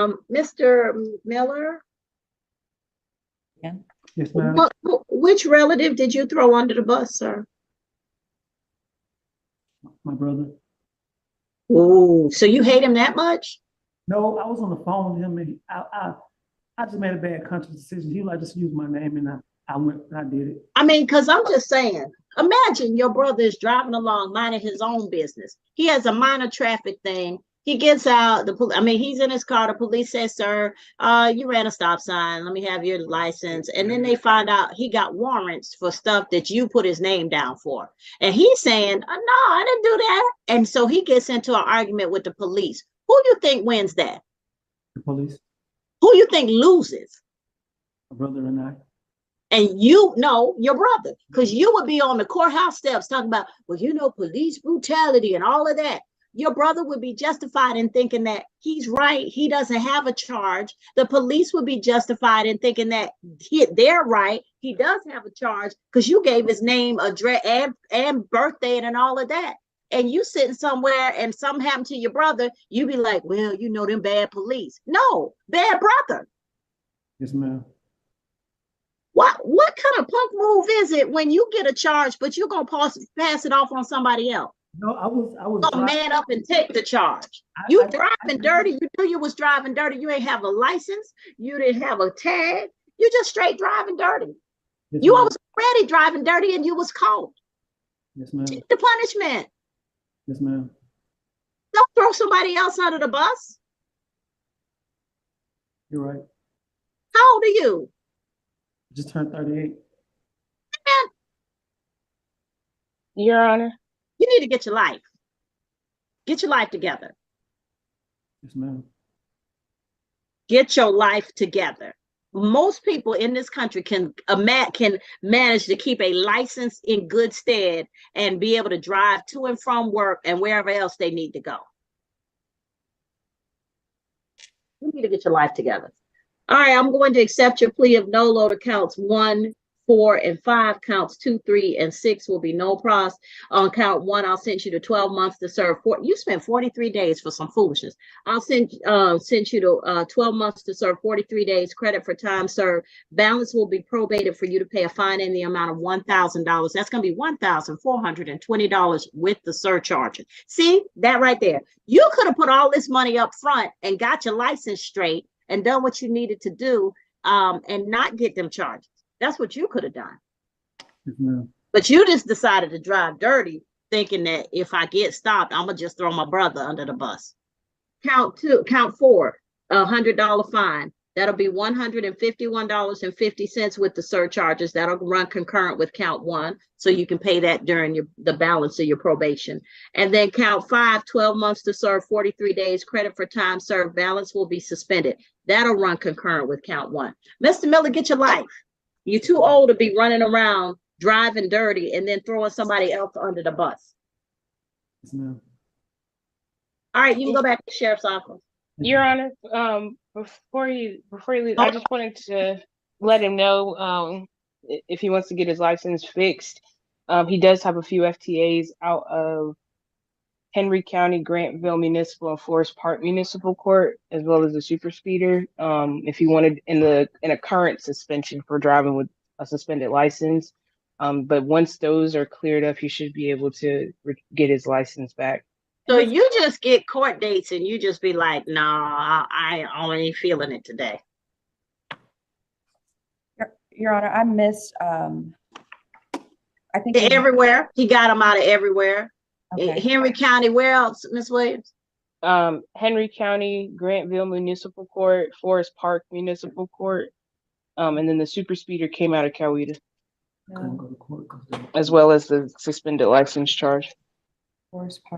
Mr. Miller, Yeah. Yes, ma'am. which relative did you throw under the bus, sir? My brother. Ooh, so you hate him that much? No, I was on the phone with him, and I just made a bad conscious decision. He was like, just use my name, and I went and I did it. I mean, because I'm just saying, imagine your brother is driving along, minding his own business. He has a minor traffic thing. He gets out, he's in his car. The police says, sir, you ran a stop sign. Let me have your license. And then they find out he got warrants for stuff that you put his name down for. And he's saying, no, I didn't do that. And so he gets into an argument with the police. Who do you think wins that? The police. Who do you think loses? My brother and I. And you know your brother, because you would be on the courthouse steps talking about, well, police brutality and all of that. Your brother would be justified in thinking that he's right. He doesn't have a charge. The police would be justified in thinking that they're right. He does have a charge because you gave his name, address, and birthday and all of that. And you sitting somewhere and something happened to your brother, you be like, well, them bad police. No, bad brother. Yes, ma'am. What kind of punk move is it when you get a charge, but you're gonna pass it off on somebody else? No, I was gonna man up and take the charge. You driving dirty. You knew you was driving dirty. You ain't have a license. You didn't have a tag. You just straight driving dirty. Yes, you was already driving dirty and you was caught. Yes, ma'am. Take the punishment. Yes, ma'am. Don't throw somebody else under the bus. You're right. How old are you? Just turned 38. Your Honor. You need to get your life. Get your life together. Yes, ma'am. Get your life together. Most people in this country can manage to keep a license in good stead and be able to drive to and from work and wherever else they need to go. You need to get your life together. All right, I'm going to accept your plea of nolo to counts 1, 4, and 5. Counts 2, 3, and 6 will be no pros. On count 1, I'll send you to 12 months to serve. You spent 43 days for some foolishness. I'll send you to 12 months to serve, 43 days credit for time served. Balance will be probated for you to pay a fine in the amount of $1,000. That's going to be $1,420 with the surcharge. See that right there? You could have put all this money up front and got your license straight and done what you needed to do and not get them charges. That's what you could have done. Mm-hmm. But you just decided to drive dirty, thinking that if I get stopped, I'm going to just throw my brother under the bus. Count 4, $100 fine. That'll be $151.50 with the surcharges. That'll run concurrent with count 1. So you can pay that during the balance of your probation. And then count 5, 12 months to serve, 43 days credit for time served. Balance will be suspended. That'll run concurrent with count 1. Mr. Miller, get your life. You're too old to be running around driving dirty and then throwing somebody else under the bus. Yes, ma'am. All right, you can go back to the sheriff's office. Your Honor, before you leave, I just wanted to let him know if he wants to get his license fixed. He does have a few FTAs out of Henry County, Grantville Municipal, and Forest Park Municipal Court, as well as a super speeder. If he wanted in a current suspension for driving with a suspended license, but once those are cleared up, he should be able to get his license back. So you just get court dates and you just be like, no, I ain't feeling it today. Your Honor, I missed. I think everywhere. He got them out of everywhere. Okay. Henry County, where else, Ms. Williams? Henry County, Grantville Municipal Court, Forest Park Municipal Court, and then the super speeder came out of Coweta, as well as the suspended license charge.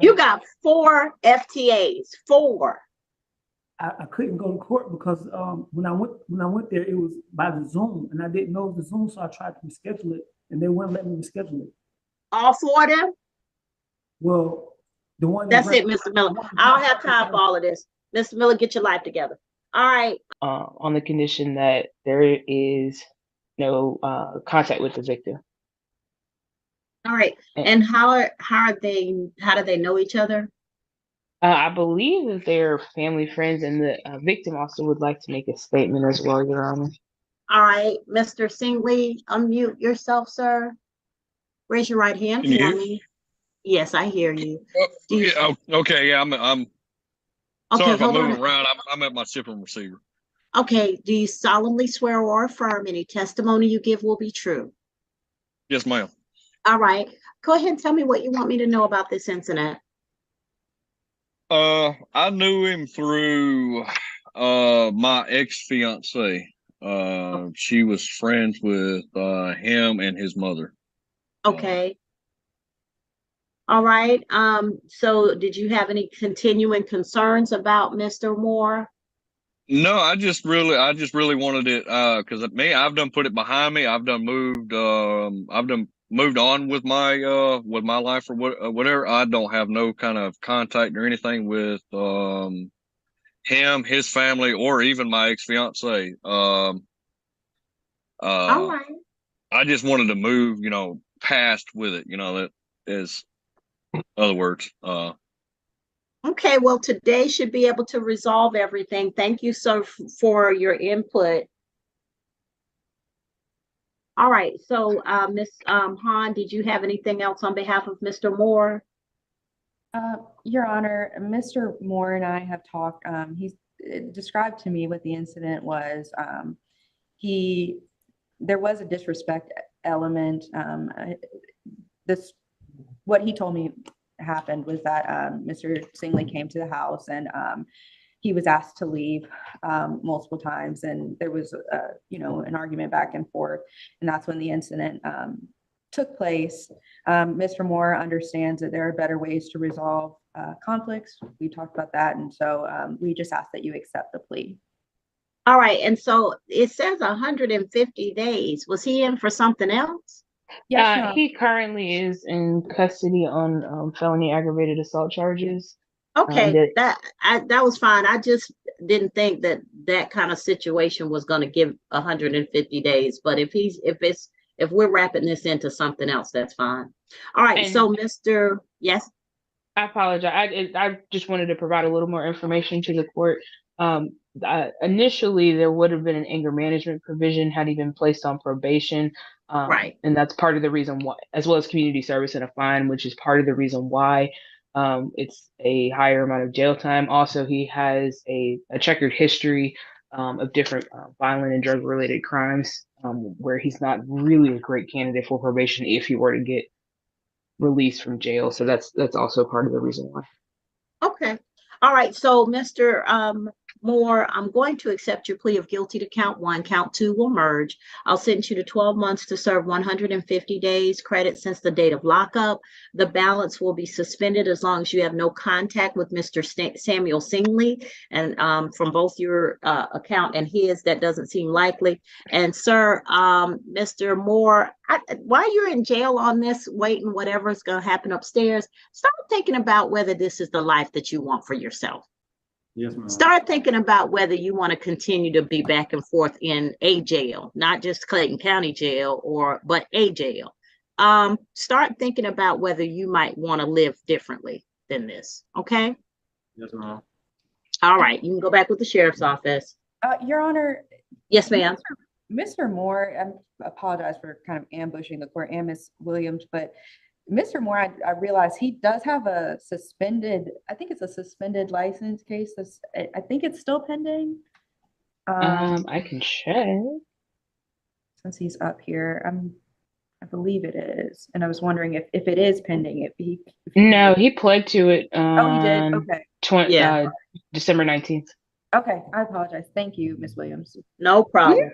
You got 4 FTAs. 4. I couldn't go to court because when I went there, it was by the Zoom, and I didn't know the Zoom, so I tried to reschedule it, and they wouldn't let me reschedule it. All 4 of them? Well, the one that's it, Mr. Miller. I don't have time for all of this. Mr. Miller, get your life together. All right. On the condition that there is no contact with the victim. All right. And how do they know each other? I believe that they're family friends, and the victim also would like to make a statement as well, Your Honor. All right, Mr. Singley, unmute yourself, sir. Raise your right hand Can you for hear me. Yes, I hear you. Do you- Yeah. Okay. Yeah. I'm sorry Okay, if I'm hold on. moving around. I'm at my shipping receiver. Okay, do you solemnly swear or affirm any testimony you give will be true? Yes, ma'am. All right, go ahead and tell me what you want me to know about this incident. I knew him through my ex-fiance. She was friends with him and his mother. Okay. All right, so did you have any continuing concerns about Mr. Moore? No, I just really wanted it because I've done put it behind me. I've done moved on with my life or whatever. I don't have no kind of contact or anything with him, his family, or even my ex-fiance. All right. I just wanted to move, past with it, that is other words. Okay, well, today should be able to resolve everything. Thank you so for your input. All right, so Ms. Hahn, did you have anything else on behalf of Mr. Moore? Your Honor, Mr. Moore and I have talked. He's described to me what the incident was. There was a disrespect element. What he told me happened was that Mr. Singley came to the house and he was asked to leave multiple times, and there was an argument back and forth, and that's when the incident took place. Mr. Moore understands that there are better ways to resolve conflicts. We talked about that, and so we just ask that you accept the plea. All right, and so it says 150 days. Was he in for something else? Yes, Your Honor. He currently is in custody on felony aggravated assault charges. Okay, that was fine. I just didn't think that kind of situation was going to give 150 days. But if we're wrapping this into something else, that's fine. All right. And So, yes. I apologize. I just wanted to provide a little more information to the court. Initially, there would have been an anger management provision had he been placed on probation. Right. And that's part of the reason why, as well as community service and a fine, which is part of the reason why it's a higher amount of jail time. Also, he has a checkered history of different violent and drug-related crimes, where he's not really a great candidate for probation if he were to get released from jail. So that's also part of the reason why. Okay. All right. So, Mr. Moore, I'm going to accept your plea of guilty to count 1. Count 2 will merge. I'll sentence you to 12 months to serve 150 days credit since the date of lockup. The balance will be suspended as long as you have no contact with Mr. Samuel Singley, and from both your account and his, that doesn't seem likely. And sir, Mr. Moore, while you're in jail on this, waiting whatever's going to happen upstairs, start thinking about whether this is the life that you want for yourself. Yes, ma'am. Start thinking about whether you want to continue to be back and forth in a jail, not just Clayton County Jail, but a jail. Start thinking about whether you might want to live differently than this. Okay. Yes, ma'am. All right. You can go back with the sheriff's office. Your Honor. Yes, ma'am. Mr. Moore, I apologize for kind of ambushing the court and Ms. Williams, but Mr. Moore, I realize he does have a suspended, I think it's a suspended license case. I think it's still pending. I can check. Since he's up here, I believe it is. And I was wondering if it is pending. No, he pled to it. Oh, he did? Okay. December 19th. Okay, I apologize. Thank you, Ms. Williams. No problem.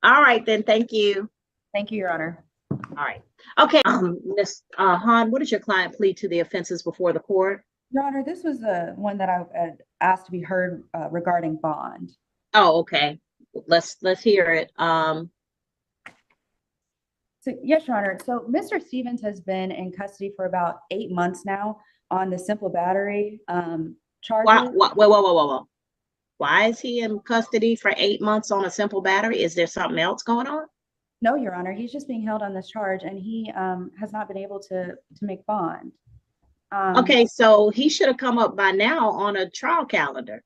All right, then. Thank you. Thank you, Your Honor. All right. Okay. Ms. Hahn, what is your client plead to the offenses before the court? Your Honor, this was the one that I had asked to be heard regarding bond. Oh, okay. Let's hear it. So yes, Your Honor. So Mr. Stevens has been in custody for about 8 months now on the simple battery charges. Whoa. Why is he in custody for 8 months on a simple battery? Is there something else going on? No, Your Honor. He's just being held on this charge, and he has not been able to make bond. Okay, so he should have come up by now on a trial calendar.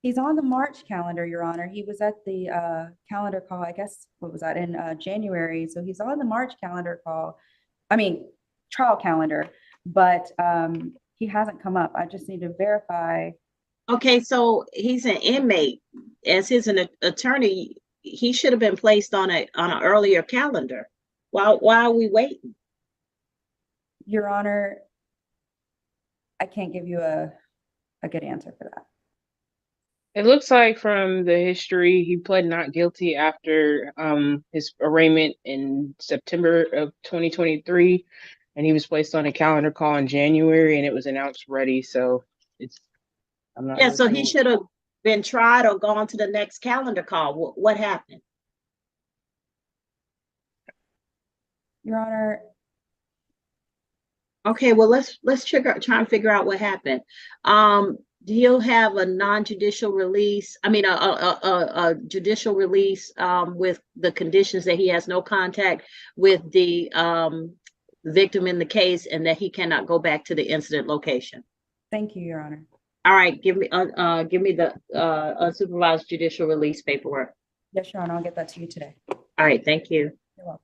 He's on the March calendar, Your Honor. He was at the calendar call, I guess, what was that, in January? So he's on the March calendar call, trial calendar, but he hasn't come up. I just need to verify. Okay, so he's an inmate. As his attorney, he should have been placed on an earlier calendar. Why are we waiting? Your Honor, I can't give you a good answer for that. It looks like from the history, he pled not guilty after his arraignment in September of 2023, and he was placed on a calendar call in January, and it was announced ready. So I'm not. Yeah, so sure. he should have been tried or gone to the next calendar call. What happened? Your Honor. Okay, well, let's try and figure out what happened. He'll have a non-judicial release. I mean, a judicial release with the conditions that he has no contact with the victim in the case and that he cannot go back to the incident location. Thank you, Your Honor. All right, give me the unsupervised judicial release paperwork. Yes, Your Honor, I'll get that to you today. All right, thank you. You're welcome.